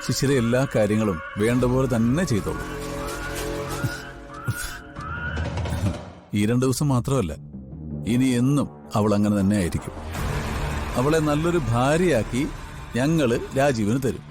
ശിശിര എല്ലാ കാര്യങ്ങളും വേണ്ട പോലെ തന്നെ ചെയ്തോളൂ. ഈ 2 ദിവസം മാത്രമല്ല, ഇനി എന്നും അവൾ അങ്ങനെ തന്നെ ആയിരിക്കും. അവളെ നല്ലൊരു ഭാര്യയാക്കി ഞങ്ങള് രാജീവിന് തരും.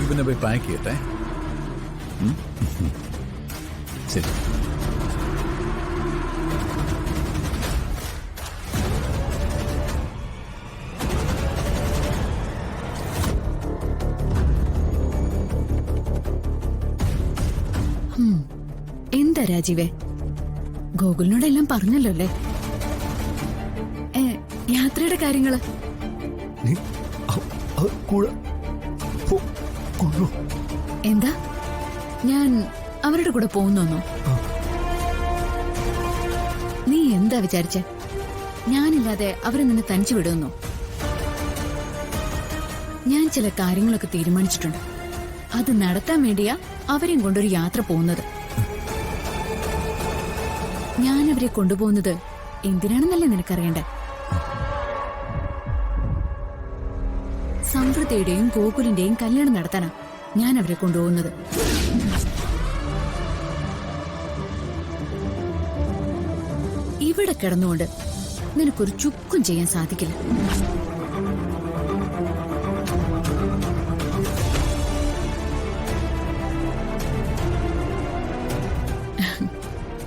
ഇവനെ പോയി പാക്ക് ചെയ്യട്ടെ. ശരി. എന്താ രാജീവേ, ഗോകുലിനോടെല്ലാം പറഞ്ഞല്ലോ അല്ലേ? യാത്രയുടെ കാര്യങ്ങള് എന്താ? ഞാൻ അവരുടെ കൂടെ പോകുന്നോ? നീ എന്താ വിചാരിച്ച? ഞാനില്ലാതെ അവരെ നിന്നെ തനിച്ചു വിടുമെന്നോ? ഞാൻ ചില കാര്യങ്ങളൊക്കെ തീരുമാനിച്ചിട്ടുണ്ട്. അത് നടത്താൻ വേണ്ടിയാ അവരെയും കൊണ്ടൊരു യാത്ര പോകുന്നത്. ഞാൻ അവരെ കൊണ്ടുപോകുന്നത് എന്തിനാണെന്നല്ലേ നിനക്കറിയണ്ടേ? സമൃദ്ധയുടെയും ഗോകുലിന്റെയും കല്യാണം നടത്താനാ ഞാൻ അവരെ കൊണ്ടുപോകുന്നത്. ഇവിടെ കിടന്നുകൊണ്ട് നിനക്കൊരു ചുക്കും ചെയ്യാൻ സാധിക്കില്ല.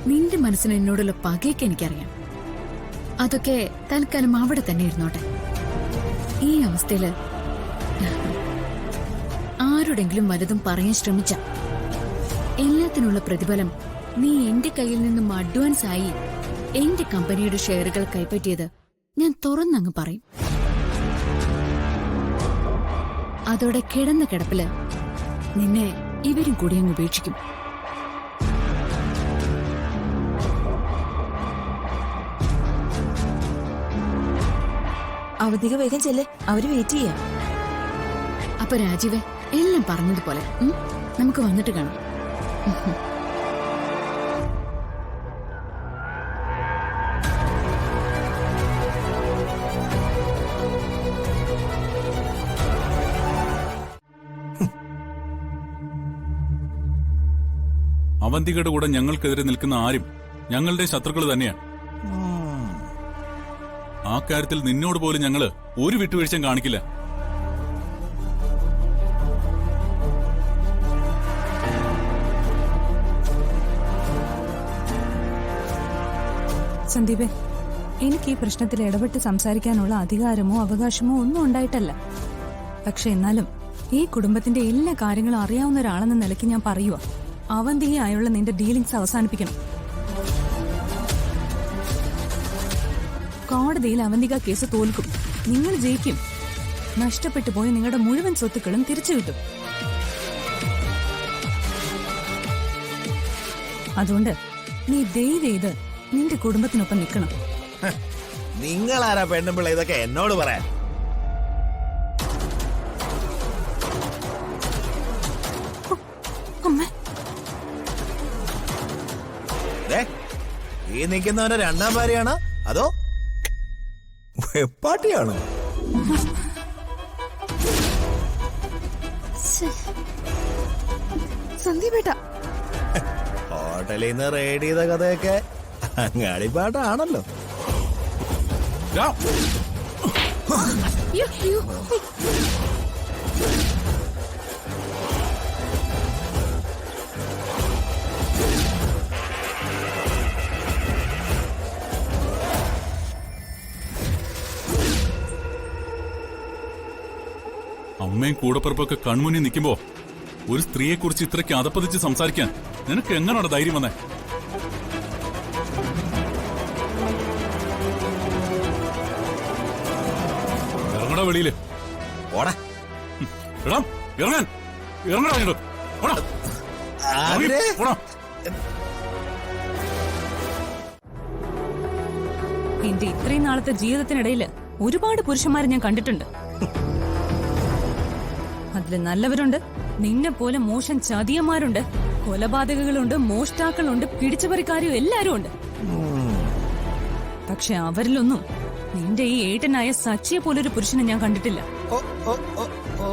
നിന്റെ മനസ്സിന് എന്നോടുള്ള പകയൊക്കെ എനിക്കറിയാം. അതൊക്കെ തൽക്കാലം അവിടെ തന്നെ ഇരുന്നോട്ടെ. ഈ അവസ്ഥയില് ആരോടെങ്കിലും വലുതും പറയാൻ ശ്രമിച്ച എല്ലാത്തിനുള്ള പ്രതിഫലം നീ എന്റെ കയ്യിൽ നിന്നും അഡ്വാൻസ് ആയി എന്റെ കമ്പനിയുടെ ഷെയറുകൾ കൈപ്പറ്റിയത് ഞാൻ തുറന്നങ്ങ് പറയും. അതോടെ കിടന്ന കിടപ്പില് നിന്നെ ഇവരും കൂടി അങ്ങ് ഉപേക്ഷിക്കും. അവധിക വേഗം ചെല്ല്, അവര് വെയിറ്റ് ചെയ്യാം. അപ്പൊ രാജീവേ, എല്ലാം പറഞ്ഞതുപോലെ നമുക്ക് വന്നിട്ട് കാണാം. അവന്തികയുടെ കൂടെ ഞങ്ങൾക്കെതിരെ നിൽക്കുന്ന ആരും ഞങ്ങളുടെ ശത്രുക്കൾ തന്നെയാണ്. ആ കാര്യത്തിൽ നിന്നോട് പോലും ഞങ്ങള് ഒരു വിട്ടുവീഴ്ചയും കാണിക്കില്ല. സന്ദീപേ, എനിക്ക് ഈ പ്രശ്നത്തിൽ ഇടപെട്ട് സംസാരിക്കാനുള്ള അധികാരമോ അവകാശമോ ഒന്നും ഉണ്ടായിട്ടല്ല. പക്ഷെ എന്നാലും ഈ കുടുംബത്തിന്റെ എല്ലാ കാര്യങ്ങളും അറിയാവുന്ന ഒരാളെന്ന നിലയ്ക്ക് ഞാൻ പറയുക, അവന്തികയായുള്ള നിന്റെ ഡീലിംഗ്സ് അവസാനിപ്പിക്കണം. കോടതിയിൽ അവന്തിക കേസ് തോൽക്കും, നിങ്ങൾ ജയിക്കും. നഷ്ടപ്പെട്ടു പോയി നിങ്ങളുടെ മുഴുവൻ സ്വത്തുക്കളും തിരിച്ചു കിട്ടും. അതുകൊണ്ട് നീ ദയവ് ചെയ്ത് നിന്റെ കുടുംബത്തിനൊപ്പം നിൽക്കണം. നിങ്ങളാരാ പെണ്ണുമ്പിള്ള ഇതൊക്കെ എന്നോട് പറയാൻ? ഈ നിൽക്കുന്നവന്റെ 2ാം ഭാര്യയാണ് അതോ വെപ്പാട്ടിയാണ്? സന്ദീപേട്ട, ഹോട്ടലിൽ നിന്ന് റെയ്ഡ് ചെയ്ത കഥയൊക്കെ അങ്ങാടിപ്പാട്ടാണല്ലോ. അമ്മയും കൂടപ്പിറപ്പൊക്കെ കൺമുന്നിൽ നിൽക്കുമ്പോ ഒരു സ്ത്രീയെക്കുറിച്ച് ഇത്രയ്ക്ക് അതപ്പതിച്ച് സംസാരിക്കാൻ നിനക്ക് എങ്ങനെയാണ് ധൈര്യം വന്നേ? ഇറങ്ങടാ വെളിയില്. ഇറങ്ങാൻ ഇറങ്ങടാ. എന്റെ ഇത്രയും നാളത്തെ ജീവിതത്തിനിടയില് ഒരുപാട് പുരുഷന്മാരെ ഞാൻ കണ്ടിട്ടുണ്ട്. അതില് നല്ലവരുണ്ട്, നിന്നെ പോലെ മോശം ചതിയന്മാരുണ്ട്, കൊലപാതകങ്ങളുണ്ട്, മോഷ്ടാക്കളുണ്ട്, പിടിച്ചുപറിക്കാരും എല്ലാരും ഉണ്ട്. പക്ഷെ അവരിലൊന്നും നിന്റെ ഈ ഏട്ടനായ സച്ചിയെ പോലൊരു പുരുഷനെ ഞാൻ കണ്ടിട്ടില്ല. ഓ ഓ ഓ ഓ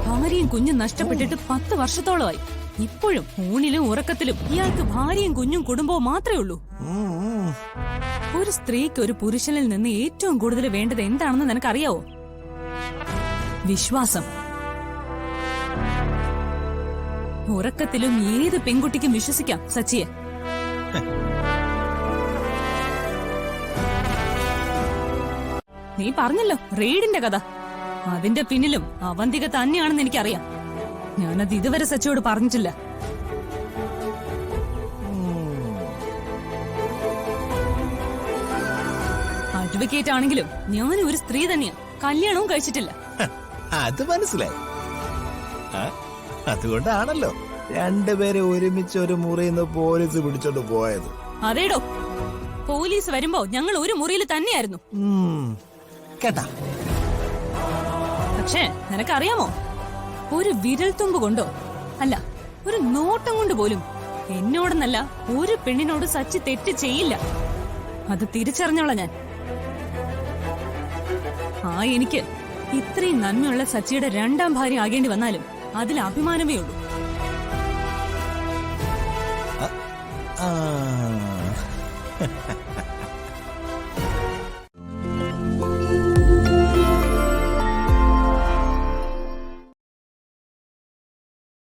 ഭാര്യയും കുഞ്ഞും നഷ്ടപ്പെട്ടിട്ട് 10 വർഷത്തോളമായി. ഇപ്പോഴും ഊണിലും ഉറക്കത്തിലും ഇയാൾക്ക് ഭാര്യയും കുഞ്ഞും കുടുംബവും മാത്രമേ ഉള്ളൂ. ഒരു സ്ത്രീക്ക് ഒരു പുരുഷനിൽ നിന്ന് ഏറ്റവും കൂടുതൽ വേണ്ടത് എന്താണെന്ന് നിനക്കറിയാവോ? വിശ്വാസം. ഉറക്കത്തിലും ഏത് പെൺകുട്ടിക്കും വിശ്വസിക്കാം സച്ചിയെ. നീ പറഞ്ഞല്ലോ റെയ്ഡിന്റെ കഥ, അതിന്റെ പിന്നിലും അവന്തിക തന്നെയാണെന്ന് എനിക്കറിയാം. ഞാനത് ഇതുവരെ സച്ചിയോട് പറഞ്ഞിട്ടില്ല. അഡ്വക്കേറ്റ് ആണെങ്കിലും ഞാനും ഒരു സ്ത്രീ തന്നെയാ, കല്യാണവും കഴിച്ചിട്ടില്ല. അത് മനസ്സിലായി. അതുകൊണ്ടാണല്ലോ രണ്ടുപേരെ ഒരുമിച്ച് ഒരു മുറിയിൽ നിന്ന് പോലീസ് പിടിച്ചോണ്ട് പോയത്. അതേടോ, പോലീസ് വരുമ്പോ ഞങ്ങൾ ഒരു മുറിയിൽ തന്നെയായിരുന്നു. കേട്ടാ? പക്ഷേ നിനക്കറിയാമോ, ഒരു വിരൽത്തുമ്പ് കൊണ്ടോ അല്ല ഒരു നോട്ടം കൊണ്ട് പോലും എന്നോടെന്നല്ല ഒരു പെണ്ണിനോട് സച്ചി തെറ്റ് ചെയ്യില്ല. അത് തിരിച്ചറിഞ്ഞോളാം ഞാൻ. എനിക്ക് ഇത്രയും നന്മയുള്ള സച്ചിയുടെ 2ാം ഭാര്യ ആകേണ്ടി വന്നാലും അതിൽ അഭിമാനമേ ഉള്ളൂ. ആ